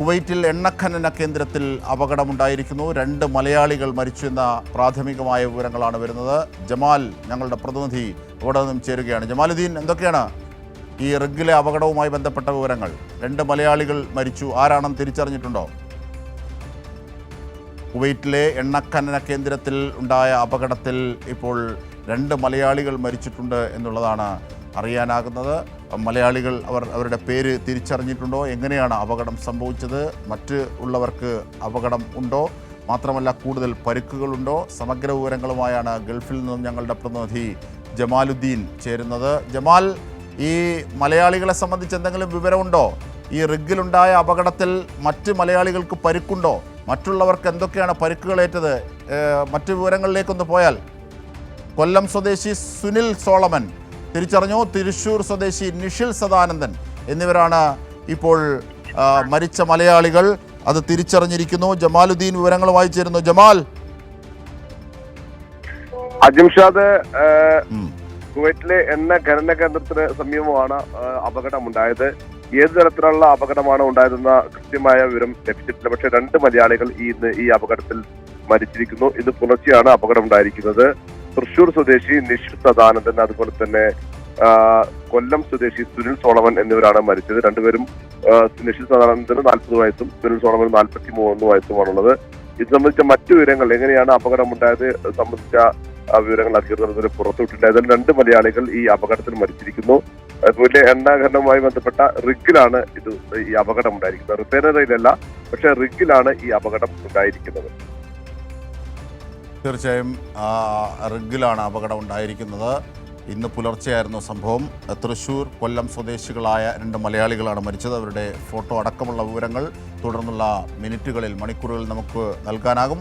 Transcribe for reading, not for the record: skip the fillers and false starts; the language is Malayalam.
കുവൈറ്റിൽ എണ്ണഖനന കേന്ദ്രത്തിൽ അപകടമുണ്ടായിരിക്കുന്നു. 2 മലയാളികൾ മരിച്ചു എന്ന പ്രാഥമികമായ വിവരങ്ങളാണ് വരുന്നത്. ജമാൽ, ഞങ്ങളുടെ പ്രതിനിധി, ഇവിടെ നിന്നും ചേരുകയാണ്. ജമാലുദ്ദീൻ, എന്തൊക്കെയാണ് ഈ റിഗിലെ അപകടവുമായി ബന്ധപ്പെട്ട വിവരങ്ങൾ? 2 മലയാളികൾ മരിച്ചു, ആരാണെന്ന് തിരിച്ചറിഞ്ഞിട്ടുണ്ടോ? കുവൈറ്റിലെ എണ്ണഖനന കേന്ദ്രത്തിൽ ഉണ്ടായ അപകടത്തിൽ ഇപ്പോൾ 2 മലയാളികൾ മരിച്ചിട്ടുണ്ട് എന്നുള്ളതാണ് അറിയാനാകുന്നത്. മലയാളികൾ അവരുടെ പേര് തിരിച്ചറിഞ്ഞിട്ടുണ്ടോ? എങ്ങനെയാണ് അപകടം സംഭവിച്ചത്? മറ്റ് ഉള്ളവർക്ക് അപകടം ഉണ്ടോ? മാത്രമല്ല, കൂടുതൽ പരിക്കുകളുണ്ടോ? സമഗ്ര വിവരങ്ങളുമായാണ് ഗൾഫിൽ നിന്നും ഞങ്ങളുടെ പ്രതിനിധി ജമാലുദ്ദീൻ ചേരുന്നത്. ജമാൽ, ഈ മലയാളികളെ സംബന്ധിച്ച് എന്തെങ്കിലും വിവരമുണ്ടോ? ഈ റിഗിലുണ്ടായ അപകടത്തിൽ മറ്റ് മലയാളികൾക്ക് പരിക്കുണ്ടോ? മറ്റുള്ളവർക്ക് എന്തൊക്കെയാണ് പരിക്കുകളേറ്റത്? മറ്റു വിവരങ്ങളിലേക്കൊന്ന് പോയാൽ, കൊല്ലം സ്വദേശി സുനിൽ സോളമൻ തിരിച്ചറിഞ്ഞു. തൃശ്ശൂർ സ്വദേശി നിഷിൽ സദാനന്ദൻ എന്നിവരാണ് ഇപ്പോൾ മരിച്ച മലയാളികൾ. അത് തിരിച്ചറിഞ്ഞിരിക്കുന്നു. ജമാലുദ്ദീൻ വിവരങ്ങളുമായി ചേരുന്നു. ജമാൽ. അജിംഷാദ്, കുവൈറ്റിലെ എണ്ണ ഖനന കേന്ദ്രത്തിന് സമീപമാണ് അപകടമുണ്ടായത്. ഏത് തരത്തിലുള്ള അപകടമാണ് ഉണ്ടായതെന്ന കൃത്യമായ വിവരം ലഭിച്ചിട്ടില്ല. പക്ഷേ 2 മലയാളികൾ ഇന്ന് ഈ അപകടത്തിൽ മരിച്ചിരിക്കുന്നു. ഇത് പുലർച്ചെയാണ് അപകടം ഉണ്ടായിരിക്കുന്നത്. തൃശ്ശൂർ സ്വദേശി നിഷിൽ സദാനന്ദൻ, അതുപോലെ തന്നെ കൊല്ലം സ്വദേശി സുനിൽ സോളമൻ എന്നിവരാണ് മരിച്ചത്. രണ്ടുപേരും, നിഷിൽ സദാനന്ദന് 40 വയസ്സും സുനിൽ സോളമന് 43 വയസ്സുമാണുള്ളത്. ഇത് സംബന്ധിച്ച മറ്റു വിവരങ്ങൾ, എങ്ങനെയാണ് അപകടമുണ്ടായത് സംബന്ധിച്ച വിവരങ്ങൾ അധികൃതർ പുറത്തുവിട്ടില്ല. ഇതിൽ 2 മലയാളികൾ ഈ അപകടത്തിൽ മരിച്ചിരിക്കുന്നു. അതുപോലെ എണ്ണഖനനവുമായി ബന്ധപ്പെട്ട റിഗിലാണ് ഈ അപകടം ഉണ്ടായിരിക്കുന്നത്. റിഫൈനറിയിലല്ല, പക്ഷെ റിഗിലാണ് ഈ അപകടം ഉണ്ടായിരിക്കുന്നത്. തീർച്ചയായും റിഗിലാണ് അപകടം ഉണ്ടായിരിക്കുന്നത്. ഇന്ന് പുലർച്ചെയായിരുന്നു സംഭവം. തൃശ്ശൂർ, കൊല്ലം സ്വദേശികളായ 2 മലയാളികളാണ് മരിച്ചത്. അവരുടെ ഫോട്ടോ അടക്കമുള്ള വിവരങ്ങൾ തുടർന്നുള്ള മിനിറ്റുകളിൽ, മണിക്കൂറുകളിൽ നമുക്ക് നൽകാനാകും.